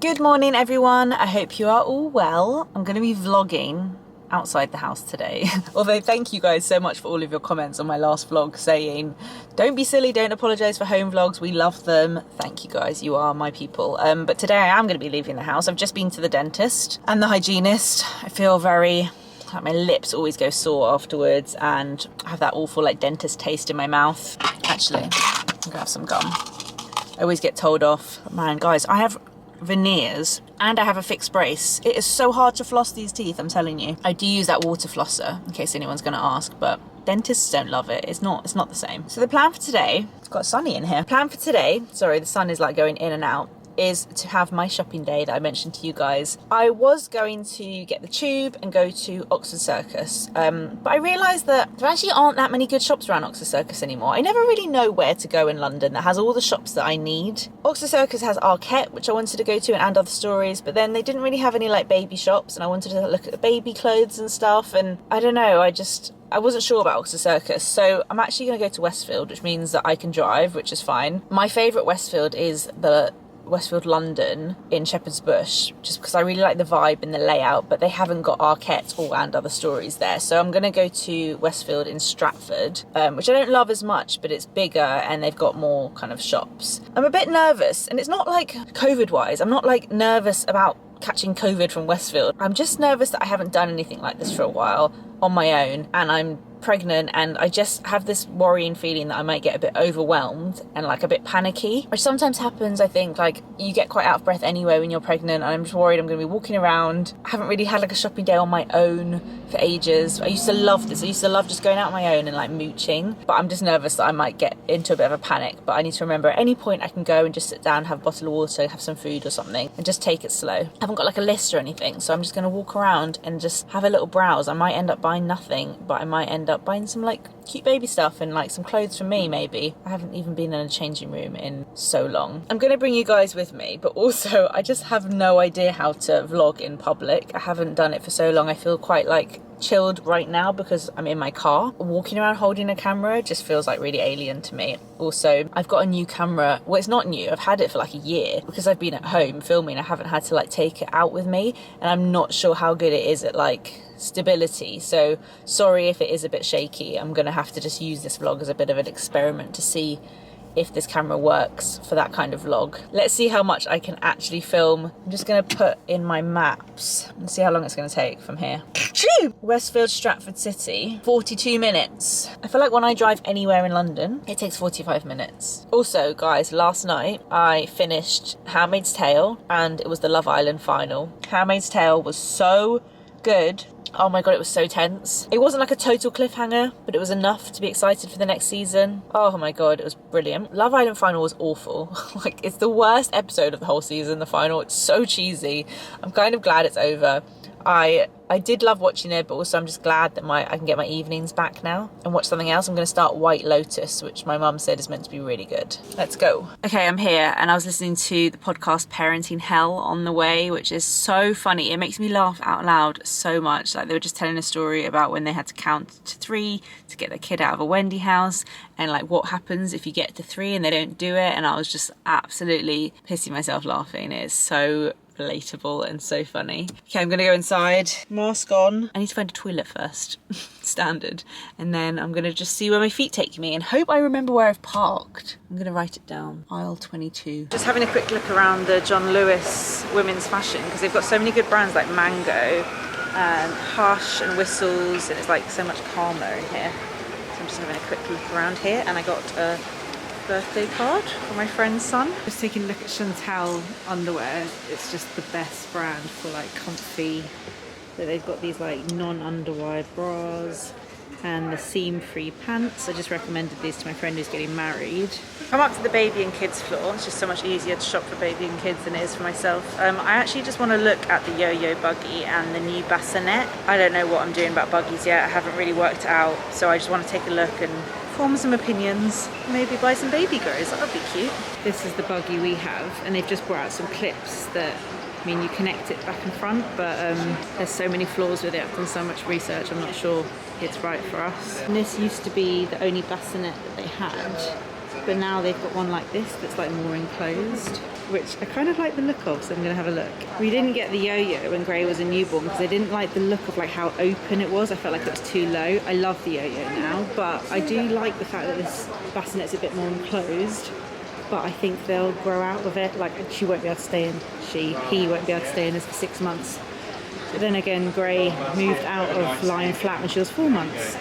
Good morning everyone, I hope you are all well. I'm going to be vlogging outside the house today. Although thank you guys so much for all of your comments on my last vlog saying don't be silly, don't apologise for home vlogs, we love them. Thank you guys, you are my people. But today I am going to be leaving the house. I've just been to the dentist and the hygienist. I feel very, like my lips always go sore afterwards and I have that awful like dentist taste in my mouth. Actually, I'm going to have some gum. I always get told off. But man guys, I have veneers and I have a fixed brace. It is so hard to floss these teeth, I'm telling you. I do use that water flosser in case anyone's going to ask, but dentists don't love it. It's not the same. So the plan for today, it's got sunny in here. Plan for today, sorry, the sun is like going in and out, is to have my shopping day that I mentioned to you guys. I was going to get the tube and go to Oxford Circus, but I realised that there actually aren't that many good shops around Oxford Circus anymore. I never really know where to go in London that has all the shops that I need. Oxford Circus has Arquette, which I wanted to go to, and other stories, but then they didn't really have any like baby shops, and I wanted to look at the baby clothes and stuff, and I don't know, I wasn't sure about Oxford Circus, so I'm actually going to go to Westfield, which means that I can drive, which is fine. My favourite Westfield is the Westfield London in Shepherd's Bush, just because I really like the vibe and the layout, but they haven't got Arquette or and other stories there. So I'm going to go to Westfield in Stratford, which I don't love as much, but it's bigger and they've got more kind of shops. I'm a bit nervous, and it's not like COVID wise, I'm not like nervous about catching COVID from Westfield. I'm just nervous that I haven't done anything like this for a while on my own, and I'm pregnant, and I just have this worrying feeling that I might get a bit overwhelmed and like a bit panicky, which sometimes happens. I think like you get quite out of breath anyway when you're pregnant, and I'm just worried I'm going to be walking around. I haven't really had like a shopping day on my own for ages. I used to love this. I used to love just going out on my own and like mooching, but I'm just nervous that I might get into a bit of a panic. But I need to remember at any point I can go and just sit down, have a bottle of water, have some food or something, and just take it slow. I haven't got like a list or anything, so I'm just going to walk around and just have a little browse. I might end up buying nothing, but I might end up buying some like cute baby stuff and like some clothes for me maybe. I haven't even been in a changing room in so long. I'm gonna bring you guys with me, but also I just have no idea how to vlog in public. I haven't done it for so long. I feel quite like chilled right now because I'm in my car. Walking around holding a camera just feels like really alien to me. Also, I've got a new camera. Well, it's not new, I've had it for like a year because I've been at home filming. I haven't had to like take it out with me, and I'm not sure how good it is at like stability, so sorry if it is a bit shaky. I'm gonna have to just use this vlog as a bit of an experiment to see if this camera works for that kind of vlog. Let's see how much I can actually film. I'm just gonna put in my maps and see how long it's gonna take from here. Westfield, Stratford City, 42 minutes. I feel like when I drive anywhere in London, it takes 45 minutes. Also, guys, last night I finished Handmaid's Tale, and it was the Love Island final. Handmaid's Tale was so good. Oh my god, it was so tense. It wasn't like a total cliffhanger, but it was enough to be excited for the next season. Oh my god, it was brilliant. Love Island final was awful. Like, it's the worst episode of the whole season, the final. It's so cheesy. I'm kind of glad it's over. I did love watching it, but also I'm just glad that I can get my evenings back now and watch something else. I'm going to start White Lotus, which my mum said is meant to be really good. Let's go. Okay, I'm here and I was listening to the podcast Parenting Hell on the way, which is so funny. It makes me laugh out loud so much. Like, they were just telling a story about when they had to count to 3 to get their kid out of a Wendy house, and like what happens if you get to 3 and they don't do it. And I was just absolutely pissing myself laughing. It is so relatable and so funny. Okay, I'm gonna go inside, mask on. I need to find a toilet first, standard, and then I'm gonna just see where my feet take me and hope I remember where I've parked. I'm gonna write it down, aisle 22. Just having a quick look around the John Lewis women's fashion, because they've got so many good brands like Mango and Hush and Whistles, and it's like so much calmer in here. So I'm just having a quick look around here, and I got a birthday card for my friend's son. Just taking a look at Chantelle underwear. It's just the best brand for like comfy. So they've got these like non-underwire bras and the seam-free pants. I just recommended these to my friend who's getting married. Come up to the baby and kids floor. It's just so much easier to shop for baby and kids than it is for myself. I actually just want to look at the YoYo Buggy and the new bassinet. I don't know what I'm doing about buggies yet. I haven't really worked it out, so I just want to take a look and form some opinions, maybe buy some baby grows. That would be cute. This is the buggy we have, and they've just brought out some clips that, I mean, you connect it back and front, but there's so many flaws with it. I've done so much research, I'm not sure it's right for us. And this used to be the only bassinet that they had, but now they've got one like this that's like more enclosed, which I kind of like the look of, so I'm gonna have a look. We didn't get the yo-yo when Gray was a newborn because I didn't like the look of like how open it was. I felt like it was too low. I love the yo-yo now, but I do like the fact that this bassinet's a bit more enclosed. But I think they'll grow out of it. Like he won't be able to stay in this for 6 months. But then again, Gray moved out of lying flat when she was 4 months.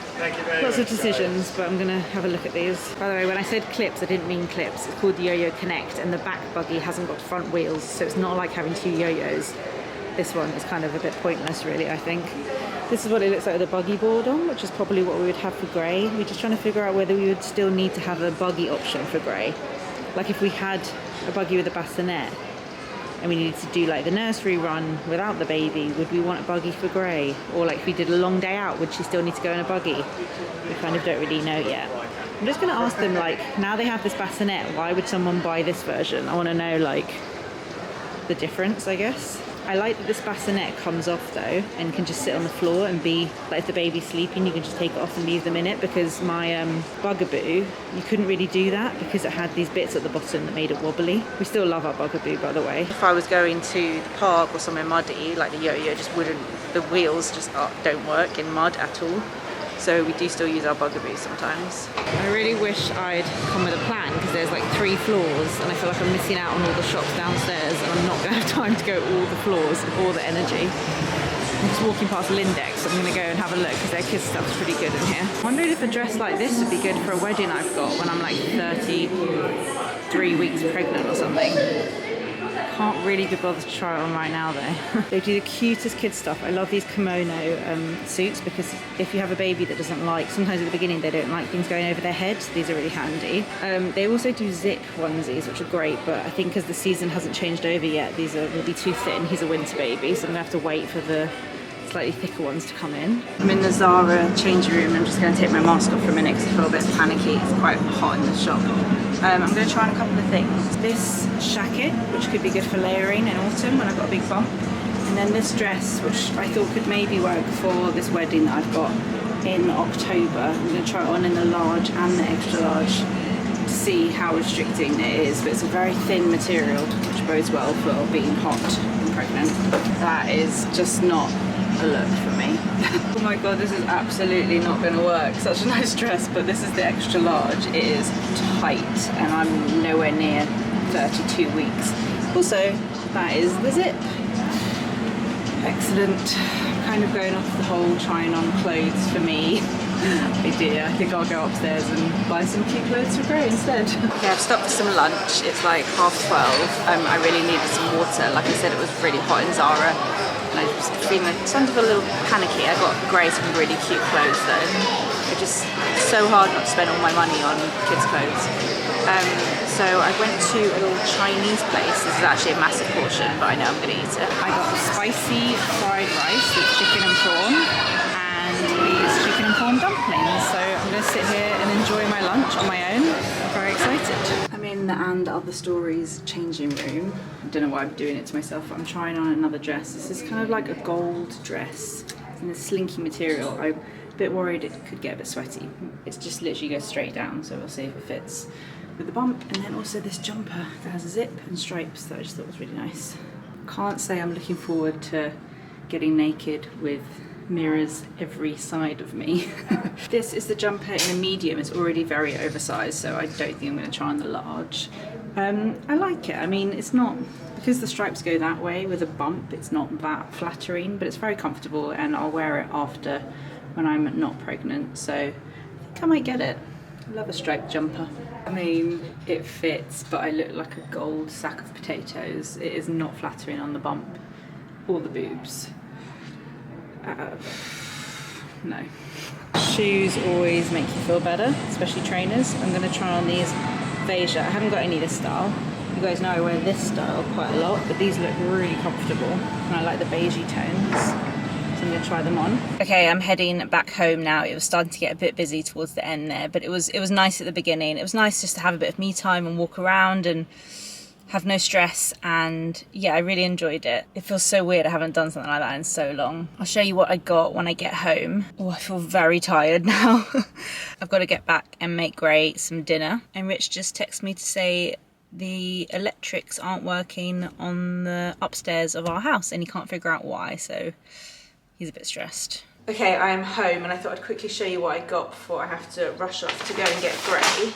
Lots of decisions, but I'm gonna have a look at these. By the way, when I said clips, I didn't mean clips. It's called the YoYo Connect, and the back buggy hasn't got front wheels, so it's not like having 2 yo-yos. This one is kind of a bit pointless, really, I think. This is what it looks like with a buggy board on, which is probably what we would have for Gray. We're just trying to figure out whether we would still need to have a buggy option for Gray. Like if we had a buggy with a bassinet and we needed to do like the nursery run without the baby, would we want a buggy for Gray? Or like if we did a long day out, would she still need to go in a buggy? We kind of don't really know yet. I'm just going to ask them, like, now they have this bassinet, why would someone buy this version? I want to know like the difference, I guess. I like that this bassinet comes off though and can just sit on the floor and be, like if the baby's sleeping you can just take it off and leave them in it, because my Bugaboo, you couldn't really do that because it had these bits at the bottom that made it wobbly. We still love our Bugaboo, by the way. If I was going to the park or somewhere muddy, like the yo-yo just wouldn't, the wheels just don't work in mud at all. So we do still use our Bugaboo sometimes. I really wish I'd come with a plan because there's like 3 floors and I feel like I'm missing out on all the shops downstairs and I'm not going to have time to go all the floors and all the energy. I'm just walking past Lindex, so I'm going to go and have a look because their kids' stuff's pretty good in here. I'm wondering if a dress like this would be good for a wedding I've got when I'm like 33 weeks pregnant or something. Can't really be bothered to try it on right now though. They do the cutest kids stuff. I love these kimono suits because if you have a baby that doesn't like, sometimes at the beginning they don't like things going over their heads. These are really handy. They also do zip onesies, which are great, but I think because the season hasn't changed over yet, these will be too thin. He's a winter baby, so I'm gonna have to wait for the slightly thicker ones to come in. I'm in the Zara changing room. I'm just going to take my mask off for a minute because I feel a bit panicky. It's quite hot in the shop. I'm going to try on a couple of things. This shacket, which could be good for layering in autumn when I've got a big bump. And then this dress, which I thought could maybe work for this wedding that I've got in October. I'm going to try it on in the large and the extra large to see how restricting it is. But it's a very thin material, which bodes well for being hot and pregnant. That is just not a look for me. Oh my god, this is absolutely not going to work. Such a nice dress, but this is the extra large. It is tight and I'm nowhere near 32 weeks. Also, that is the zip. Excellent. I'm kind of going off the whole trying on clothes for me idea. I think I'll go upstairs and buy some cute clothes for Gray instead. Okay, I've stopped for some lunch. It's like 12:30. I really needed some water. Like I said, it was really hot in Zara. And I was feeling starting to feel a little panicky. I got Gray some really cute clothes though. It's so hard not to spend all my money on kids' clothes. So I went to a little Chinese place. This is actually a massive portion, but I know I'm going to eat it. I got the spicy fried rice with chicken and prawn and these chicken and prawn dumplings. So I'm going to sit here and enjoy my lunch on my own. I'm very excited. I'm in the And Other Stories changing room. I don't know why I'm doing it to myself, but I'm trying on another dress. This is kind of like a gold dress. It's in this slinky material. I'm a bit worried it could get a bit sweaty. It's just literally goes straight down, so we'll see if it fits with the bump. And then also this jumper that has a zip and stripes that I just thought was really nice. Can't say I'm looking forward to getting naked with mirrors every side of me. This is the jumper in a medium. It's already very oversized, so I don't think I'm going to try on the large. I like it. I mean, it's not, because the stripes go that way with a bump, it's not that flattering, but it's very comfortable and I'll wear it after when I'm not pregnant, so I think I might get it. I love a striped jumper. I mean, it fits, but I look like a gold sack of potatoes. It is not flattering on the bump or the boobs. No. Shoes always make you feel better, especially trainers. I'm going to try on these Veja. I haven't got any this style. You guys know I wear this style quite a lot, but these look really comfortable and I like the beigey tones. I'm going to try them on. Okay, I'm heading back home now. It was starting to get a bit busy towards the end there, but it was nice at the beginning. It was nice just to have a bit of me time and walk around and have no stress, and yeah, I really enjoyed it. It feels so weird, I haven't done something like that in so long. I'll show you what I got when I get home. Oh, I feel very tired now. I've got to get back and make Gray some dinner, and Rich just texted me to say the electrics aren't working on the upstairs of our house and he can't figure out why, so he's a bit stressed. Okay, I am home and I thought I'd quickly show you what I got before I have to rush off to go and get Gray.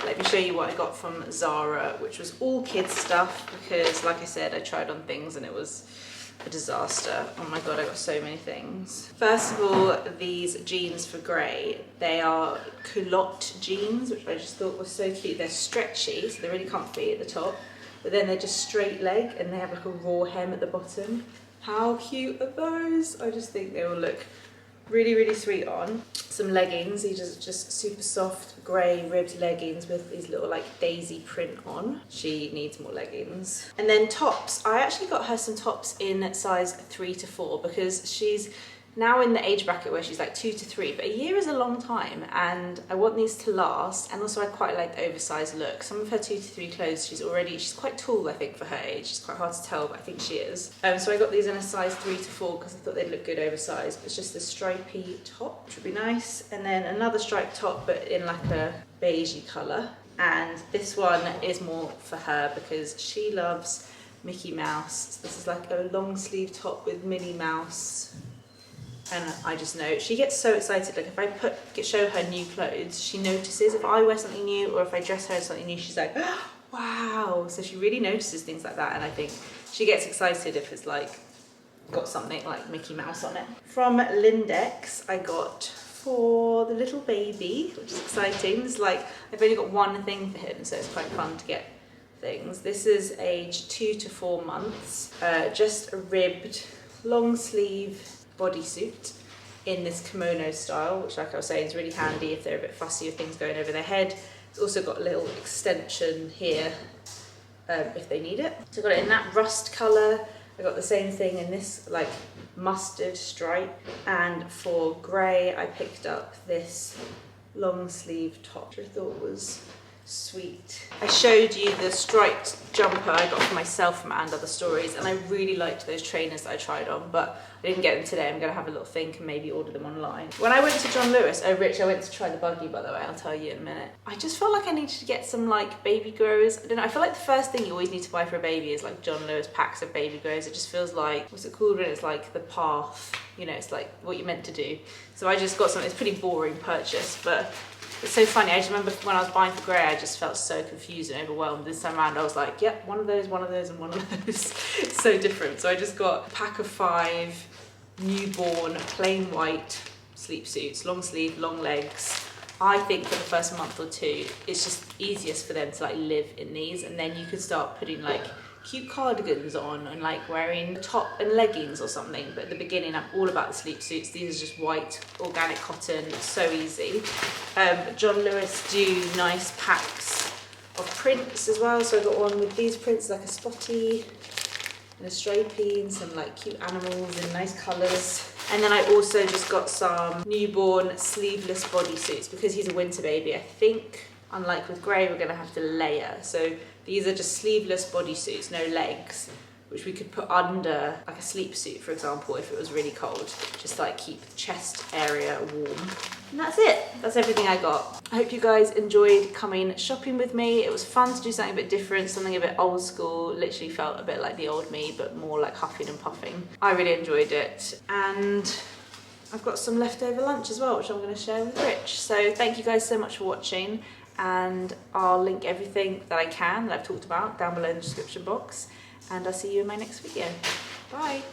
Let me show you what I got from Zara, which was all kids stuff because, like I said, I tried on things and it was a disaster. Oh my god, I got so many things. First of all, these jeans for Gray. They are culotte jeans, which I just thought was so cute. They're stretchy, so they're really comfy at the top, but then they're just straight leg and they have like a raw hem at the bottom. How cute are those? I just think they will look really, really sweet on. Some leggings, these are just super soft grey ribbed leggings with these little like daisy print on. She needs more leggings. And then tops, I actually got her some tops in size 3 to 4 because she's now in the age bracket where she's like 2 to 3, but a year is a long time and I want these to last, and also I quite like the oversized look. Some of her 2 to 3 clothes, she's quite tall I think for her age. It's quite hard to tell, but I think she is. So I got these in a size 3 to 4 because I thought they'd look good oversized. It's just a stripy top, which would be nice, and then another striped top but in like a beigey colour. And this one is more for her because she loves Mickey Mouse. So this is like a long sleeve top with Minnie Mouse. And I just know she gets so excited. Like if I show her new clothes, she notices if I wear something new or if I dress her in something new, she's like, oh, wow. So she really notices things like that, and I think she gets excited if it's like got something like Mickey Mouse on it. From Lindex, I got for the little baby, which is exciting. It's like I've only got one thing for him, so it's quite fun to get things. This is age 2 to 4 months. Just a ribbed long sleeve bodysuit in this kimono style, which like I was saying is really handy if they're a bit fussy with things going over their head. It's also got a little extension here if they need it. So I got it in that rust colour. I got the same thing in this like mustard stripe, and for Gray I picked up this long sleeve top, which I thought was sweet. I showed you the striped jumper I got for myself from And Other Stories, and I really liked those trainers that I tried on, but I didn't get them today. I'm going to have a little think and maybe order them online. When I went to John Lewis, oh Rich, I went to try the Buggy, by the way, I'll tell you in a minute. I just felt like I needed to get some like baby grows. I don't know, I feel like the first thing you always need to buy for a baby is like John Lewis packs of baby grows. It just feels like, what's it called when it's like the path, you know, it's like what you're meant to do. So I just got something, it's a pretty boring purchase, but it's so funny. I just remember when I was buying for Gray, I just felt so confused and overwhelmed. This time around, I was like, yep, one of those, and one of those. It's so different. So I just got a pack of 5 newborn plain white sleep suits, long sleeve, long legs. I think for the first month or 2, it's just easiest for them to like live in these, and then you can start putting like cute cardigans on and like wearing a top and leggings or something. But at the beginning, I'm all about the sleep suits. These are just white organic cotton, so easy. John Lewis do nice packs of prints as well. So I got one with these prints, like a spotty and a stripy and some like cute animals in nice colours. And then I also just got some newborn sleeveless bodysuits because he's a winter baby. I think, unlike with Gray, we're going to have to layer. So these are just sleeveless bodysuits, no legs, which we could put under like a sleep suit, for example, if it was really cold, just like keep the chest area warm. And that's it. That's everything I got. I hope you guys enjoyed coming shopping with me. It was fun to do something a bit different, something a bit old school. Literally felt a bit like the old me, but more like huffing and puffing. I really enjoyed it. And I've got some leftover lunch as well, which I'm going to share with Rich. So thank you guys so much for watching. And I'll link everything that I can that I've talked about down below in the description box. And I'll see you in my next video. Bye.